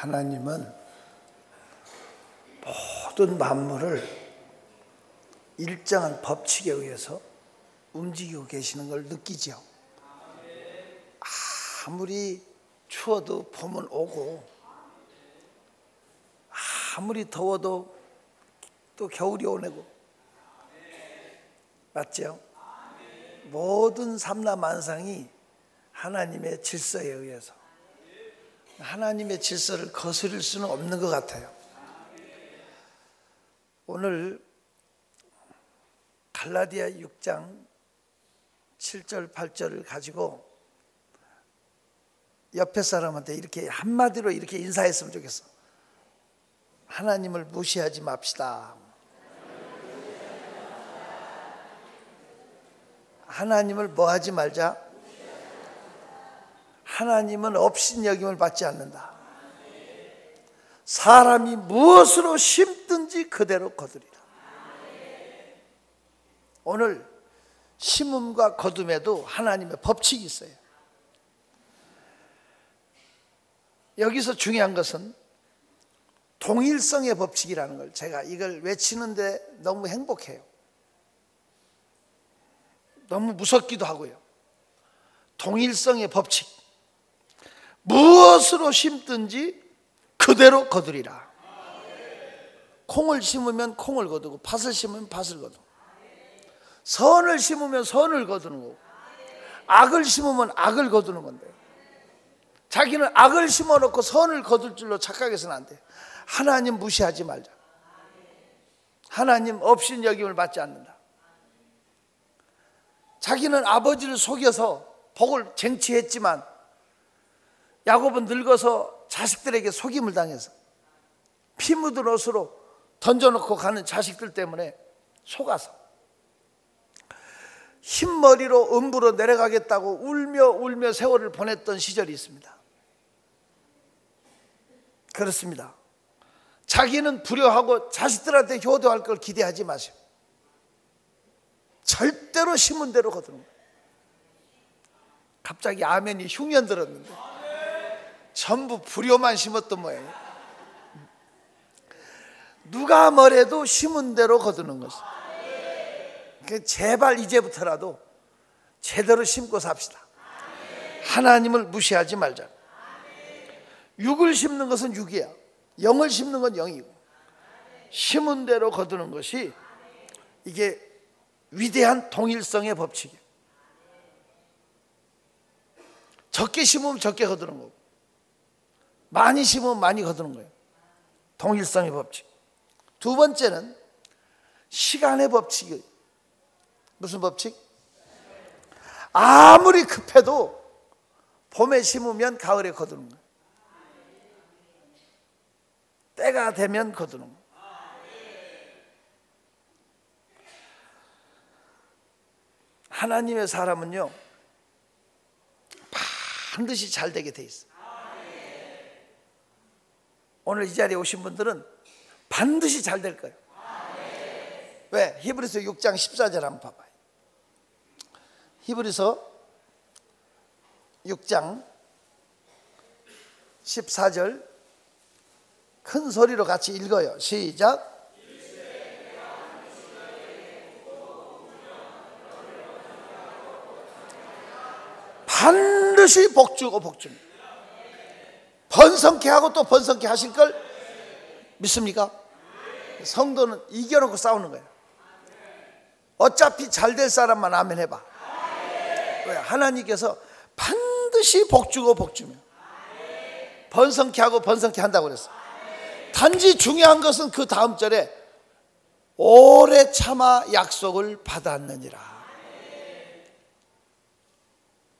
하나님은 모든 만물을 일정한 법칙에 의해서 움직이고 계시는 걸 느끼죠. 아무리 추워도 봄은 오고, 아무리 더워도 또 겨울이 오고, 맞죠? 모든 삼라만상이 하나님의 질서에 의해서, 하나님의 질서를 거스릴 수는 없는 것 같아요. 오늘 갈라디아 6장 7절 8절을 가지고 옆에 사람한테 이렇게 한마디로 이렇게 인사했으면 좋겠어. 하나님을 무시하지 맙시다. 하나님을 뭐 하지 말자? 하나님은 업신여김을 받지 않는다. 사람이 무엇으로 심든지 그대로 거두리라. 오늘 심음과 거둠에도 하나님의 법칙이 있어요. 여기서 중요한 것은 동일성의 법칙이라는 걸, 제가 이걸 외치는데 너무 행복해요. 너무 무섭기도 하고요. 동일성의 법칙. 무엇으로 심든지 그대로 거두리라. 콩을 심으면 콩을 거두고, 팥을 심으면 팥을 거두고, 선을 심으면 선을 거두는 거고, 악을 심으면 악을 거두는 건데, 자기는 악을 심어놓고 선을 거둘 줄로 착각해서는 안 돼. 하나님 무시하지 말자. 하나님 업신여김을 받지 않는다. 자기는 아버지를 속여서 복을 쟁취했지만 야곱은 늙어서 자식들에게 속임을 당해서 피 묻은 옷으로 던져놓고 가는 자식들 때문에 속아서 흰머리로 음부로 내려가겠다고 울며 세월을 보냈던 시절이 있습니다. 그렇습니다. 자기는 불효하고 자식들한테 효도할 걸 기대하지 마세요. 절대로 심은 대로 거두는 거예요. 갑자기 아멘이 흉년 들었는데 전부 불효만 심었던 모양이에요. 누가 뭐래도 심은 대로 거두는 것이에요. 제발 이제부터라도 제대로 심고 삽시다. 하나님을 무시하지 말자. 육을 심는 것은 육이야. 영을 심는 건 영이고, 심은 대로 거두는 것이 이게 위대한 동일성의 법칙이에요. 적게 심으면 적게 거두는 거고, 많이 심으면 많이 거두는 거예요. 동일성의 법칙. 두 번째는 시간의 법칙이에요. 무슨 법칙? 아무리 급해도 봄에 심으면 가을에 거두는 거예요. 때가 되면 거두는 거예요. 하나님의 사람은요, 반드시 잘 되게 돼 있어요. 오늘 이 자리에 오신 분들은 반드시 잘 될 거예요. 왜? 히브리서 6장 14절 한번 봐봐요. 히브리서 6장 14절 큰 소리로 같이 읽어요. 시작. 반드시 복주고 복줍니다. 번성케 하고 또 번성케 하실 걸 믿습니까? 성도는 이겨놓고 싸우는 거예요. 어차피 잘 될 사람만 아멘 해봐. 왜? 하나님께서 반드시 복주고 복주며 번성케 하고 번성케 한다고 그랬어. 단지 중요한 것은 그 다음 절에 오래 참아 약속을 받았느니라.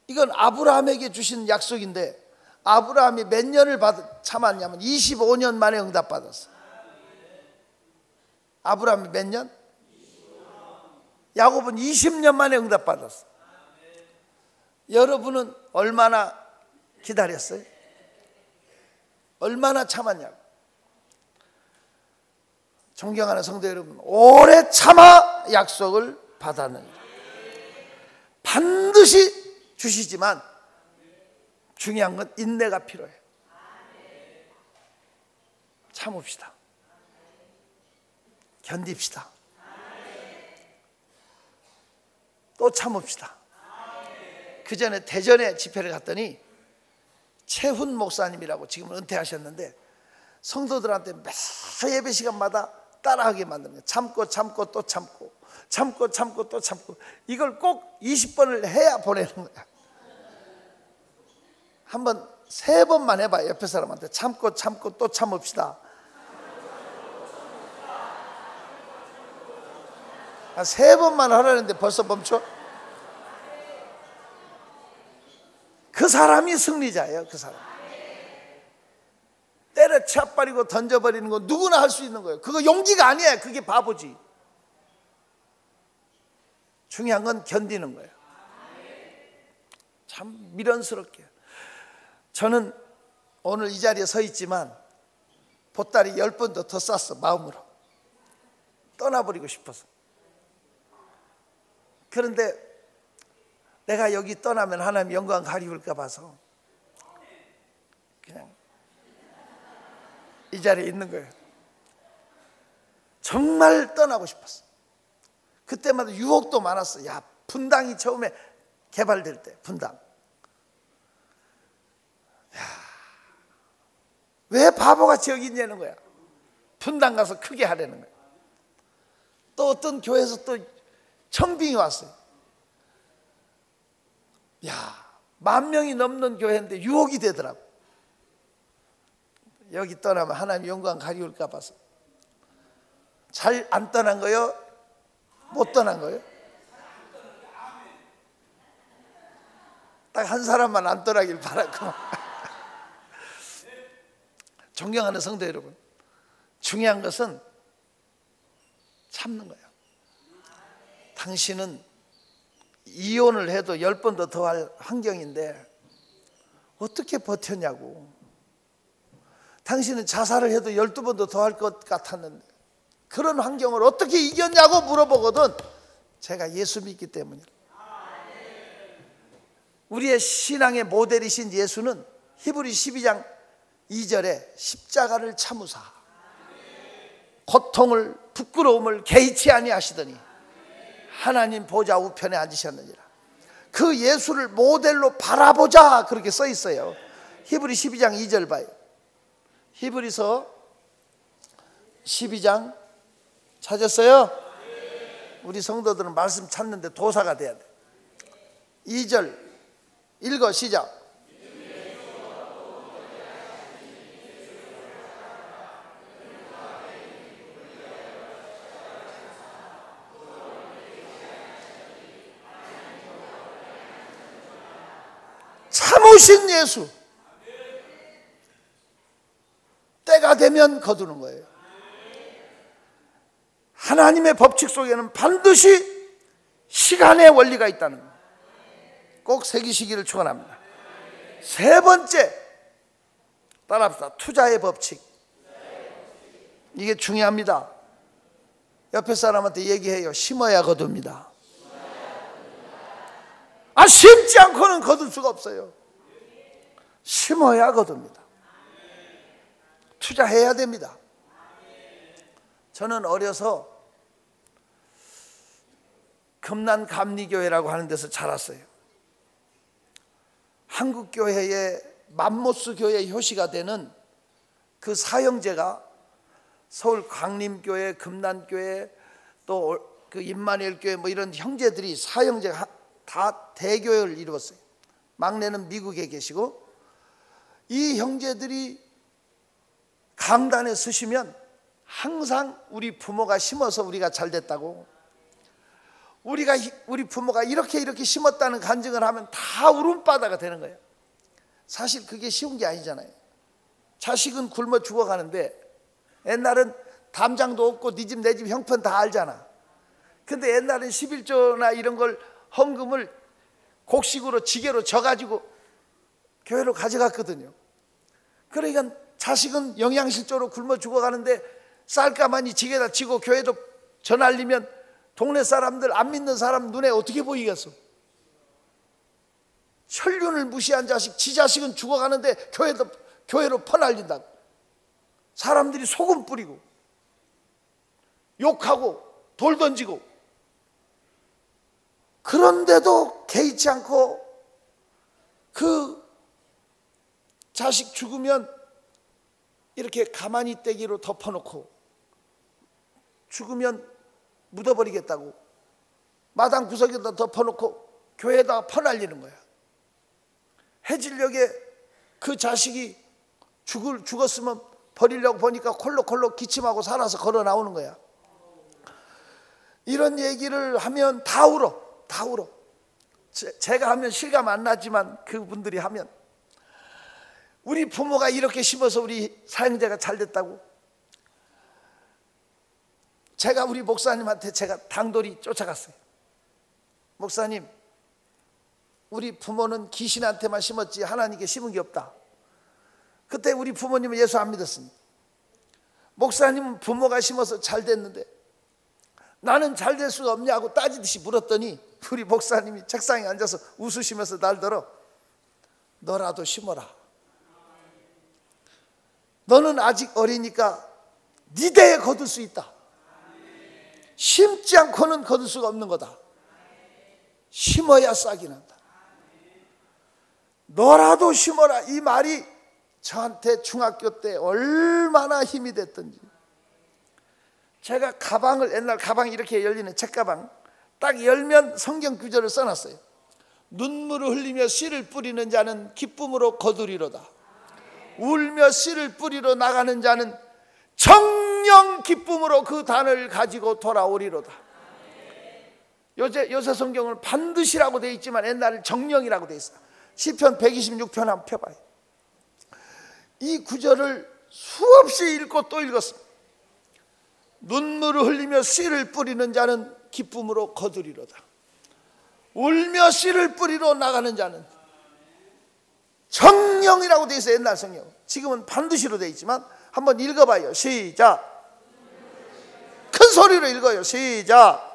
이건 아브라함에게 주신 약속인데, 아브라함이 몇 년을 참았냐면 25년 만에 응답받았어. 아브라함이 몇 년? 야곱은 20년 만에 응답받았어. 여러분은 얼마나 기다렸어요? 얼마나 참았냐고. 존경하는 성도 여러분, 오래 참아 약속을 받았느니라. 반드시 주시지만 중요한 건 인내가 필요해요. 참읍시다. 견딥시다. 또 참읍시다. 그 전에 대전에 집회를 갔더니 최훈 목사님이라고 지금 은퇴하셨는데 성도들한테 매 예배 시간마다 따라하게 만드는 거예요. 참고 참고 또 참고 참고 참고 또 참고, 이걸 꼭 20번을 해야 보내는 거야. 한번 3번만 해봐. 옆에 사람한테 참고 참고 또 참읍시다. 3번만 하라는데 벌써 멈춰? 그 사람이 승리자예요. 그 사람. 때려쳐버리고 던져버리는 거 누구나 할 수 있는 거예요. 그거 용기가 아니에요. 그게 바보지. 중요한 건 견디는 거예요. 참 미련스럽게. 저는 오늘 이 자리에 서 있지만 보따리 10번도 더 쌌어. 마음으로 떠나버리고 싶어서. 그런데 내가 여기 떠나면 하나님 영광 가리울까 봐서 그냥 이 자리에 있는 거예요. 정말 떠나고 싶었어. 그때마다 유혹도 많았어. 야, 분당이 처음에 개발될 때, 분당. 야, 왜 바보같이 여기 있냐는 거야. 분당 가서 크게 하려는 거야. 또 어떤 교회에서 또 청빙이 왔어요. 야, 10,000명이 넘는 교회인데 유혹이 되더라고. 여기 떠나면 하나님 영광 가리울까 봐서. 잘 안 떠난 거요? 못 떠난 거요? 딱 한 사람만 안 떠나길 바라고. 존경하는 성도 여러분, 중요한 것은 참는 거예요. 당신은 이혼을 해도 10번도 더 할 환경인데 어떻게 버텼냐고. 당신은 자살을 해도 12번도 더 할 것 같았는데 그런 환경을 어떻게 이겼냐고 물어보거든. 제가 예수 믿기 때문이에요. 우리의 신앙의 모델이신 예수는 히브리 12장 2절에 십자가를 참으사 고통을 부끄러움을 개의치 아니하시더니 하나님 보좌 우편에 앉으셨느니라. 그 예수를 모델로 바라보자, 그렇게 써 있어요. 히브리 12장 2절 봐요. 히브리서 12장 찾았어요? 우리 성도들은 말씀 찾는데 도사가 돼야 돼. 2절 읽어, 시작. 참으신 예수. 때가 되면 거두는 거예요. 하나님의 법칙 속에는 반드시 시간의 원리가 있다는 거예요. 꼭 새기시기를 축원합니다. 3번째, 따라합시다. 투자의 법칙. 이게 중요합니다. 옆에 사람한테 얘기해요. 심어야 거둡니다. 심지 않고는 거둘 수가 없어요. 심어야 거둡니다. 투자해야 됩니다. 저는 어려서 금난감리교회라고 하는 데서 자랐어요. 한국교회의 맘모스 교회 효시가 되는 그 사형제가 서울 광림교회, 금난교회, 또 그 임마누엘교회 뭐 이런 형제들이 사형제가 다 대교회를 이루었어요. 막내는 미국에 계시고, 이 형제들이 강단에 서시면 항상 우리 부모가 심어서 우리가 잘 됐다고, 우리 부모가 이렇게 심었다는 간증을 하면 다 울음바다가 되는 거예요. 사실 그게 쉬운 게 아니잖아요. 자식은 굶어 죽어가는데 옛날은 담장도 없고 네 집 내 집 형편 다 알잖아. 근데 옛날엔 11조나 이런 걸 헌금을 곡식으로 지게로 져가지고 교회로 가져갔거든요. 그러니까 자식은 영양실조로 굶어 죽어가는데 쌀가마니 지게다 지고 교회도 전알리면 동네 사람들, 안 믿는 사람 눈에 어떻게 보이겠어? 혈륜을 무시한 자식, 지 자식은 죽어가는데 교회로 퍼날린다고. 사람들이 소금 뿌리고 욕하고 돌 던지고, 그런데도 개의치 않고 그 자식 죽으면 이렇게 가만히 떼기로 덮어놓고 죽으면 묻어버리겠다고 마당 구석에다 덮어놓고 교회에다가 퍼날리는 거야. 해질녘에 그 자식이 죽었으면 버리려고 보니까 콜록콜록 기침하고 살아서 걸어 나오는 거야. 이런 얘기를 하면 다 울어. 다 울어. 제가 하면 실감 안 나지만 그분들이 하면, 우리 부모가 이렇게 심어서 우리 사형제가 잘 됐다고. 제가 우리 목사님한테 제가 당돌이 쫓아갔어요. 목사님, 우리 부모는 귀신한테만 심었지 하나님께 심은 게 없다. 그때 우리 부모님은 예수 안 믿었습니다. 목사님은 부모가 심어서 잘 됐는데 나는 잘 될 수가 없냐고 따지듯이 물었더니 우리 목사님이 책상에 앉아서 웃으시면서 날더러 너라도 심어라. 너는 아직 어리니까 네 대에 거둘 수 있다. 심지 않고는 거둘 수가 없는 거다. 심어야 싹이 난다. 너라도 심어라. 이 말이 저한테 중학교 때 얼마나 힘이 됐던지. 제가 가방을, 옛날 가방이 이렇게 열리는 책가방 딱 열면 성경 구절을 써놨어요. 눈물을 흘리며 씨를 뿌리는 자는 기쁨으로 거두리로다. 울며 씨를 뿌리러 나가는 자는 정령 기쁨으로 그 단을 가지고 돌아오리로다. 요새 성경은 반드시라고 되어 있지만 옛날에 정령이라고 되어 있어요. 시편 126편 한번 펴봐요. 이 구절을 수없이 읽고 또 읽었습니다. 눈물을 흘리며 씨를 뿌리는 자는 기쁨으로 거두리로다. 울며 씨를 뿌리러 나가는 자는 정령이라고 되어 있어요. 옛날 성경. 지금은 반드시로 되어 있지만 한번 읽어봐요. 시작. 큰 소리로 읽어요. 시작.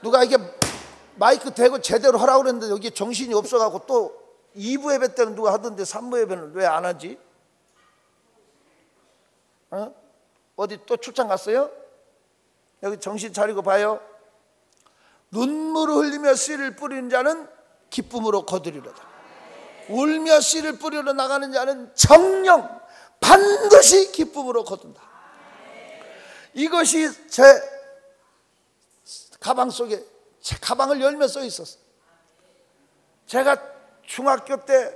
누가 이게 마이크 대고 제대로 하라고 그랬는데 여기 정신이 없어가지고 또 2부 예배 때는 누가 하던데 3부 예배는 왜 안 하지? 어디 또 출장 갔어요? 여기 정신 차리고 봐요. 눈물을 흘리며 씨를 뿌리는 자는 기쁨으로 거두리로다. 울며 씨를 뿌리러 나가는 자는 정령 반드시 기쁨으로 거둔다. 이것이 제 가방 속에, 제 가방을 열면 써 있었어요. 제가 중학교 때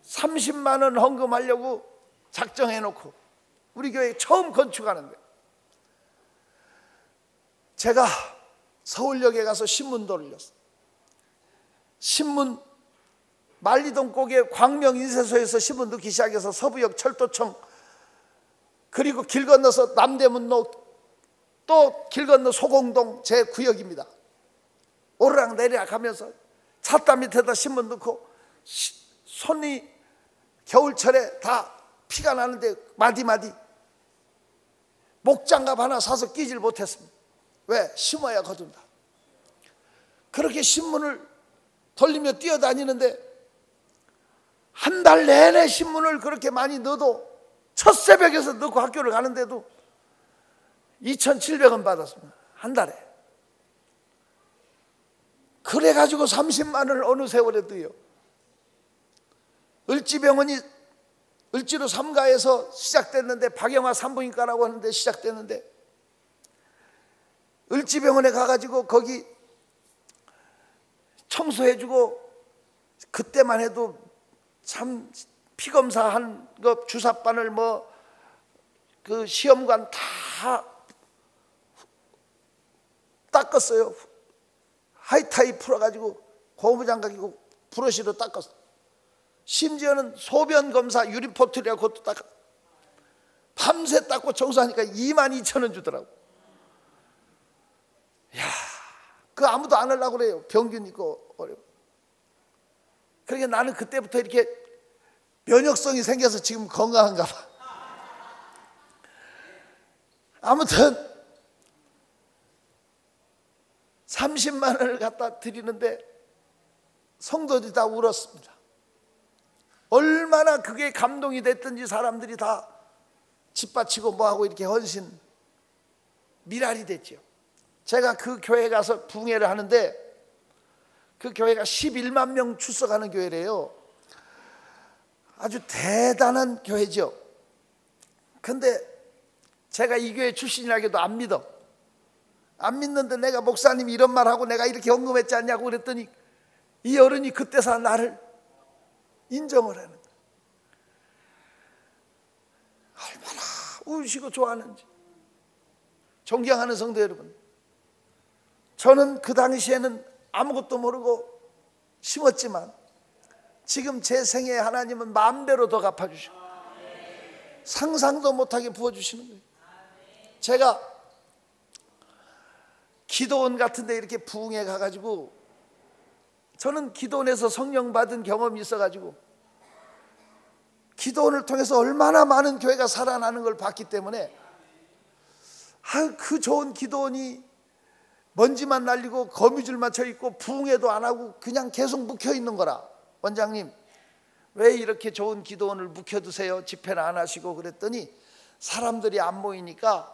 30만 원 헌금하려고 작정해놓고 우리 교회 처음 건축하는데 제가 서울역에 가서 신문 돌렸어요. 신문 만리동 꼭에 광명인쇄소에서 신문 넣기 시작해서 서부역 철도청, 그리고 길 건너서 남대문로, 또 길 건너 소공동 제 구역입니다. 오르락 내리락 하면서 찻다 밑에다 신문 넣고 손이 겨울철에 다 피가 나는데 마디마디 목장갑 하나 사서 끼질 못했습니다. 왜? 심어야 거둔다. 그렇게 신문을 돌리며 뛰어다니는데 한 달 내내 신문을 그렇게 많이 넣어도 첫 새벽에서 넣고 학교를 가는데도 2,700원 받았습니다. 한 달에. 그래가지고 30만 원을 어느 세월에도요. 을지병원이 을지로 3가에서 시작됐는데, 박영화 산부인과라고 하는데 시작됐는데, 을지병원에 가가지고 거기 청소해주고, 그때만 해도 참 피검사한 거 주사바늘 뭐 그 시험관 다 닦았어요. 하이타이 풀어가지고 고무장갑 끼고 브러쉬로 닦았어. 심지어는 소변 검사 유리포트리하고 그것도 닦아. 밤새 닦고 청소하니까 22,000원 주더라고. 야, 그거 아무도 안 하려고 그래요. 병균 있고 어려워. 그러니까 나는 그때부터 이렇게 면역성이 생겨서 지금 건강한가 봐. 아무튼 30만 원을 갖다 드리는데 성도들이 다 울었습니다. 얼마나 그게 감동이 됐든지 사람들이 다 집바치고 뭐하고 이렇게 헌신 미랄이 됐죠. 제가 그 교회 가서 부흥회를 하는데 그 교회가 11만 명 출석하는 교회래요. 아주 대단한 교회죠. 근데 제가 이 교회 출신이라고도 안 믿어. 안 믿는데 내가 목사님이 이런 말하고 내가 이렇게 헌금했지 않냐고 그랬더니 이 어른이 그때서 나를 인정을 하는 거예요. 얼마나 우시고 좋아하는지. 존경하는 성도 여러분, 저는 그 당시에는 아무것도 모르고 심었지만 지금 제 생애에 하나님은 마음대로 더 갚아주시고 상상도 못하게 부어주시는 거예요. 제가 기도원 같은 데 이렇게 부흥회 가가지고, 저는 기도원에서 성령 받은 경험이 있어가지고 기도원을 통해서 얼마나 많은 교회가 살아나는 걸 봤기 때문에 그 좋은 기도원이 먼지만 날리고 거미줄만 쳐있고 부흥회도 안 하고 그냥 계속 묵혀있는 거라. 원장님 왜 이렇게 좋은 기도원을 묵혀두세요? 집회를 안 하시고. 그랬더니 사람들이 안 모이니까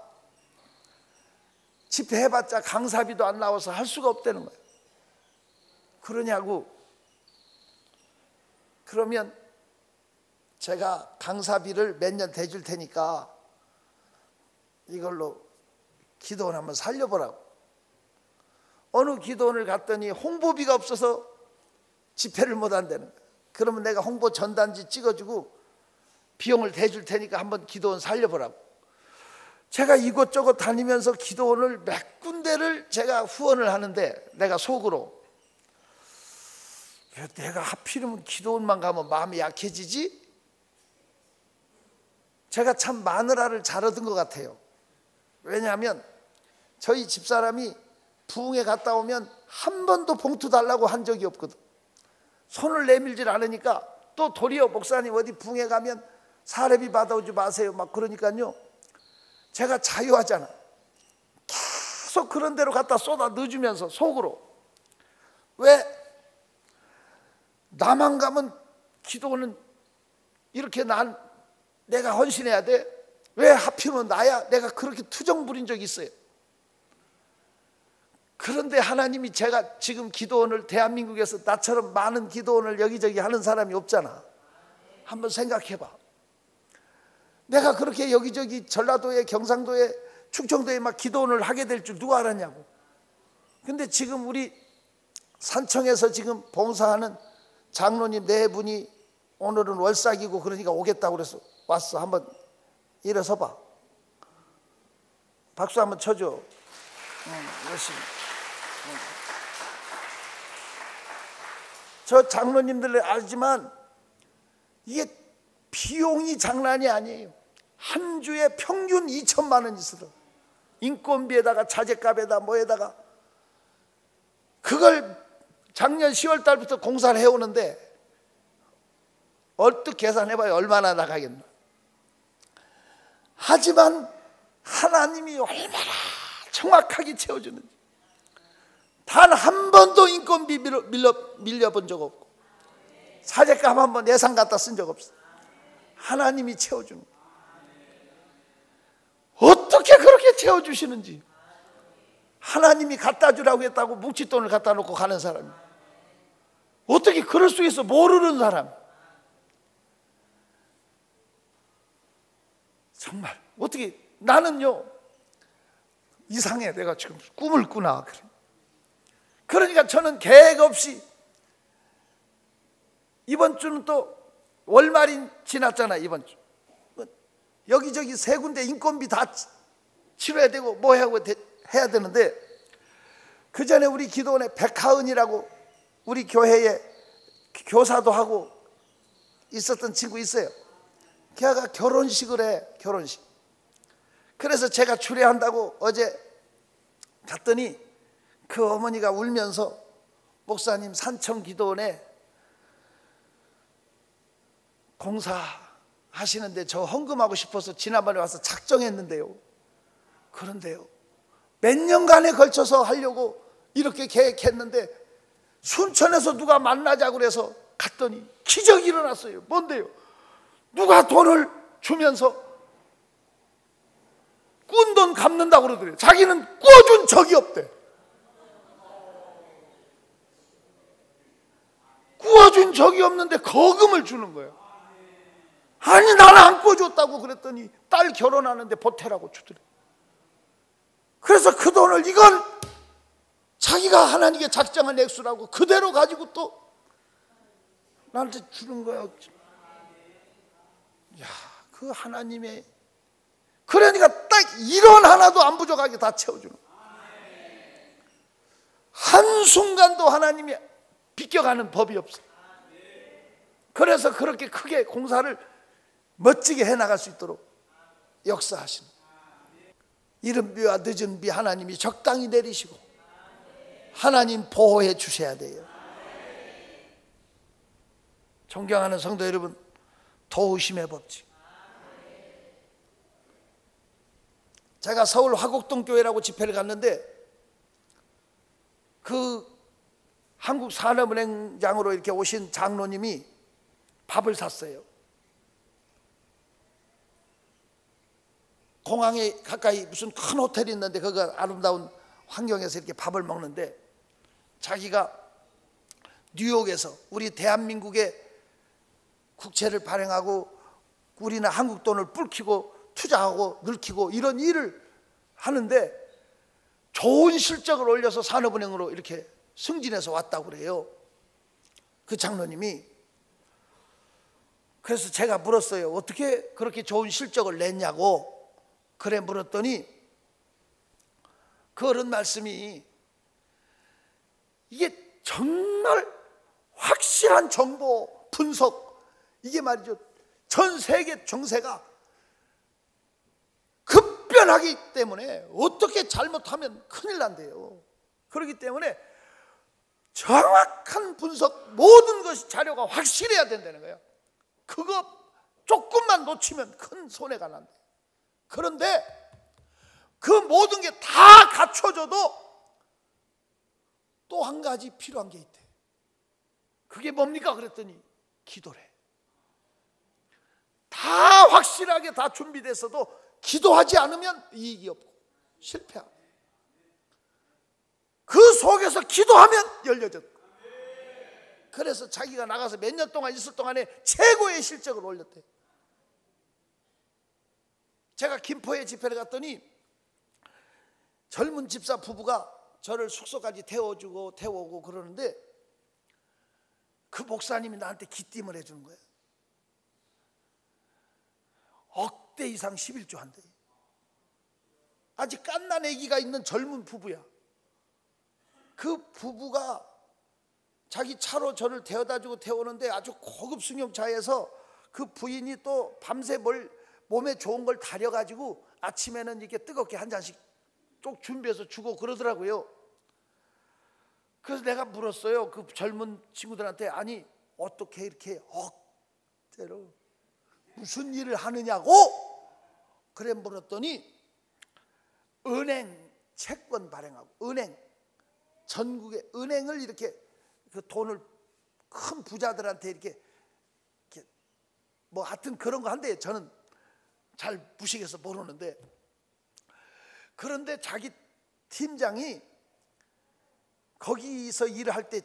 집회해봤자 강사비도 안 나와서 할 수가 없다는 거예요. 그러냐고. 그러면 제가 강사비를 몇 년 대줄 테니까 이걸로 기도원 한번 살려보라고. 어느 기도원을 갔더니 홍보비가 없어서 집회를 못 한다는 거예요. 그러면 내가 홍보 전단지 찍어주고 비용을 대줄 테니까 한번 기도원 살려보라고. 제가 이곳저곳 다니면서 기도원을 몇 군데를 제가 후원을 하는데 내가 속으로 왜 내가 하필이면 기도원만 가면 마음이 약해지지? 제가 참 마누라를 잘 얻은 것 같아요. 왜냐하면 저희 집사람이 부흥회 갔다 오면 한 번도 봉투 달라고 한 적이 없거든. 손을 내밀질 않으니까 또 도리어 목사님 어디 부흥회 가면 사례비 받아오지 마세요 막 그러니까요, 제가 자유하잖아. 계속 그런 데로 갖다 쏟아 넣어주면서 속으로 왜 나만 가면 기도는 이렇게 내가 헌신해야 돼? 왜 하필이면 나야? 내가 그렇게 투정 부린 적이 있어요. 그런데 하나님이, 제가 지금 기도원을 대한민국에서 나처럼 많은 기도원을 여기저기 하는 사람이 없잖아. 한번 생각해봐. 내가 그렇게 여기저기 전라도에, 경상도에, 충청도에 막 기도원을 하게 될 줄 누가 알았냐고. 근데 지금 우리 산청에서 지금 봉사하는 장로님 네 분이 오늘은 월삭이고 그러니까 오겠다고 그래서 왔어. 한번 일어서 봐. 박수 한번 쳐줘. 열심히. 저 장로님들 알지만 이게 비용이 장난이 아니에요. 한 주에 평균 2천만 원 있어요. 인건비에다가 자재값에다 뭐에다가. 그걸 작년 10월 달부터 공사를 해오는데 얼뜻 계산해봐요. 얼마나 나가겠나. 하지만 하나님이 얼마나 정확하게 채워주는지. 단 한 번도 인건비 밀려본 적 없고 사재값 한 번 예산 갖다 쓴 적 없어. 하나님이 채워주는 거예요. 어떻게 그렇게 채워주시는지. 하나님이 갖다 주라고 했다고 뭉칫돈을 갖다 놓고 가는 사람이 어떻게 그럴 수 있어. 모르는 사람. 정말 어떻게. 나는요 이상해. 내가 지금 꿈을 꾸나. 그러니까 저는 계획 없이, 이번 주는 또 월말이 지났잖아. 이번 주 여기저기 세 군데 인건비 다 치러야 되고 뭐 해야 되는데, 그 전에 우리 기도원에 백하은이라고 우리 교회에 교사도 하고 있었던 친구 있어요. 걔가 결혼식을 해. 결혼식. 그래서 제가 추례한다고 어제 갔더니 그 어머니가 울면서 목사님 산청 기도원에 공사하시는데 저 헌금하고 싶어서 지난번에 와서 작정했는데요. 그런데요 몇 년간에 걸쳐서 하려고 이렇게 계획했는데 순천에서 누가 만나자고 그래서 갔더니 기적이 일어났어요. 뭔데요? 누가 돈을 주면서 꾼 돈 갚는다고 그러더래요. 자기는 꿔준 적이 없대. 꾸어준 적이 없는데 거금을 주는 거예요. 아니 나는 안 꿔줬다고 그랬더니 딸 결혼하는데 보태라고 주더래. 그래서 그 돈을 이건 자기가 하나님께 작정한 액수라고 그대로 가지고 또 나한테 주는 거야. 야, 그 하나님의, 그러니까 딱 1원 하나도 안 부족하게 다 채워주는 거야. 한순간도 하나님이 비껴가는 법이 없어. 그래서 그렇게 크게 공사를 멋지게 해나갈 수 있도록 역사하시는, 이른 비와 늦은 비 하나님이 적당히 내리시고 하나님 보호해 주셔야 돼요. 존경하는 성도 여러분, 도우심의 법칙. 제가 서울 화곡동 교회라고 집회를 갔는데 그 한국산업은행장으로 이렇게 오신 장로님이 밥을 샀어요. 공항에 가까이 무슨 큰 호텔이 있는데 그 아름다운 환경에서 이렇게 밥을 먹는데 자기가 뉴욕에서 우리 대한민국의 국채를 발행하고 우리는 한국 돈을 불키고 투자하고 늙히고 이런 일을 하는데 좋은 실적을 올려서 산업은행으로 이렇게 승진해서 왔다고 그래요. 그 장로님이. 그래서 제가 물었어요. 어떻게 그렇게 좋은 실적을 냈냐고. 그래 물었더니 그 어른 말씀이, 이게 정말 확실한 정보 분석, 이게 말이죠, 전 세계 정세가 급변하기 때문에 어떻게 잘못하면 큰일 난대요. 그렇기 때문에 정확한 분석, 모든 것이 자료가 확실해야 된다는 거예요. 그거 조금만 놓치면 큰 손해가 난대. 그런데 그 모든 게 다 갖춰져도 또 한 가지 필요한 게 있대. 그게 뭡니까? 그랬더니 기도래. 다 확실하게 다 준비됐어도 기도하지 않으면 이익이 없고 실패하고, 그 속에서 기도하면 열려졌고, 그래서 자기가 나가서 몇 년 동안 있을 동안에 최고의 실적을 올렸대. 제가 김포에 집회를 갔더니 젊은 집사 부부가 저를 숙소까지 태워오고 그러는데 그 목사님이 나한테 기띔을 해주는 거예요. 억대 이상 11조 한대. 아직 갓난 아기가 있는 젊은 부부야. 그 부부가 자기 차로 저를 데려다주고 태우는데 아주 고급 승용차에서 그 부인이 또 밤새 몸에 좋은 걸 다려가지고 아침에는 이렇게 뜨겁게 한 잔씩 쭉 준비해서 주고 그러더라고요. 그래서 내가 물었어요. 그 젊은 친구들한테, 아니 어떻게 이렇게 억대로 무슨 일을 하느냐고. 그래 물었더니 은행 채권 발행하고, 은행 전국의 은행을 이렇게 그 돈을 큰 부자들한테 이렇게 뭐 하여튼 그런 거 한대요. 저는 잘 무식해서 모르는데, 그런데 자기 팀장이 거기서 일을 할 때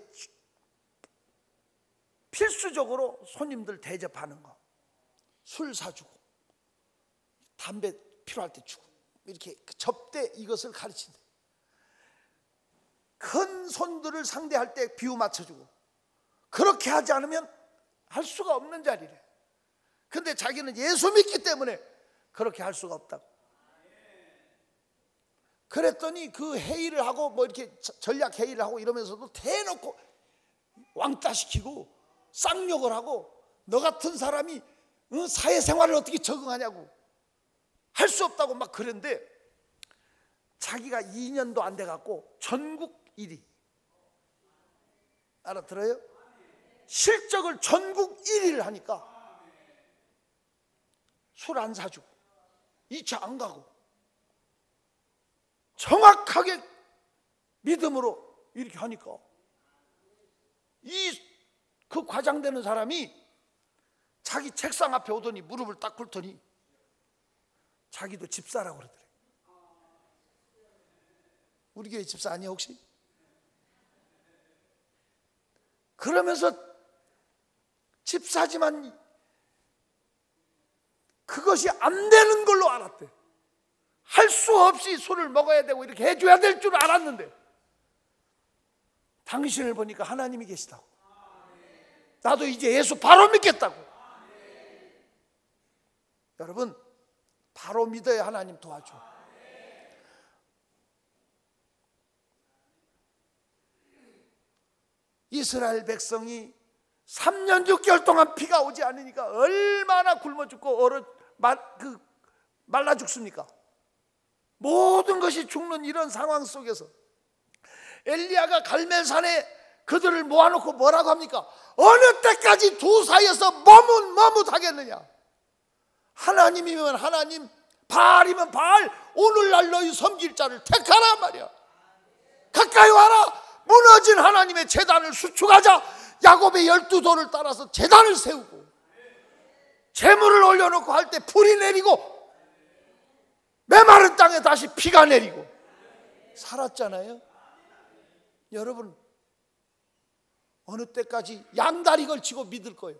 필수적으로 손님들 대접하는 거, 술 사주고 담배 필요할 때 주고 이렇게 접대, 이것을 가르친다. 큰 손들을 상대할 때 비유 맞춰주고, 그렇게 하지 않으면 할 수가 없는 자리래. 근데 자기는 예수 믿기 때문에 그렇게 할 수가 없다고. 그랬더니 그 회의를 하고 뭐 이렇게 전략 회의를 하고 이러면서도 대놓고 왕따시키고 쌍욕을 하고, 너 같은 사람이 사회생활을 어떻게 적응하냐고, 할 수 없다고 막 그랬는데, 자기가 2년도 안 돼갖고 전국 1위. 알아들어요? 실적을 전국 1위를 하니까 술 안 사주고 2차 안 가고 정확하게 믿음으로 이렇게 하니까 그 과장되는 사람이 자기 책상 앞에 오더니 무릎을 딱 꿇더니 자기도 집사라고 그러더래. 우리 교회 집사 아니야 혹시? 그러면서 집사지만 그것이 안 되는 걸로 알았대. 할 수 없이 술을 먹어야 되고 이렇게 해줘야 될 줄 알았는데 당신을 보니까 하나님이 계시다고. 나도 이제 예수 바로 믿겠다고. 여러분, 바로 믿어야 하나님 도와줘. 이스라엘 백성이 3년 6개월 동안 비가 오지 않으니까 얼마나 굶어 죽고 말라 죽습니까? 모든 것이 죽는 이런 상황 속에서 엘리야가 갈멜산에 그들을 모아놓고 뭐라고 합니까? 어느 때까지 두 사이에서 머뭇머뭇하겠느냐? 하나님이면 하나님, 바알이면 바알, 오늘날 너희 섬길 자를 택하라 말이야. 가까이 와라. 무너진 하나님의 제단을 수축하자. 야곱의 12돌을 따라서 제단을 세우고 재물을 올려놓고 할 때 풀이 내리고 메마른 땅에 다시 비가 내리고 살았잖아요. 여러분, 어느 때까지 양다리 걸치고 믿을 거예요?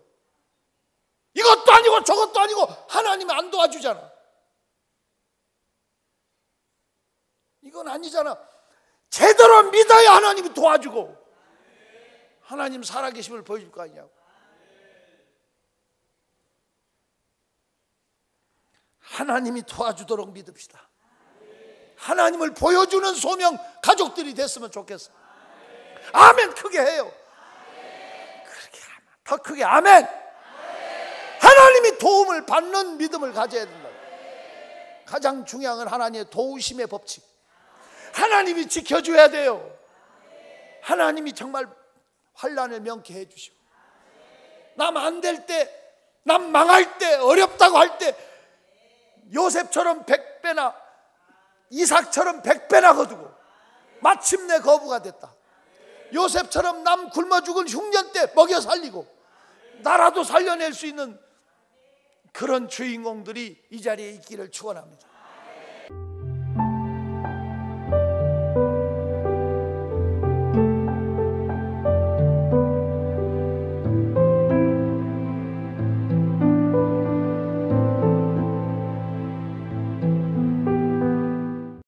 이것도 아니고 저것도 아니고 하나님은 안 도와주잖아. 이건 아니잖아. 제대로 믿어야 하나님이 도와주고 하나님 살아계심을 보여줄 거 아니냐고. 하나님이 도와주도록 믿읍시다. 하나님을 보여주는 소명 가족들이 됐으면 좋겠어. 아멘. 크게 해요. 그렇게 하면 더 크게 아멘. 하나님이 도움을 받는 믿음을 가져야 된다. 가장 중요한 건 하나님의 도우심의 법칙. 하나님이 지켜줘야 돼요. 하나님이 정말 환난을 명쾌해 주시고 남 안 될 때, 남 망할 때, 어렵다고 할 때 요셉처럼 100배나 이삭처럼 100배나 거두고 마침내 거부가 됐다. 요셉처럼 남 굶어 죽은 흉년 때 먹여 살리고 나라도 살려낼 수 있는 그런 주인공들이 이 자리에 있기를 축원합니다.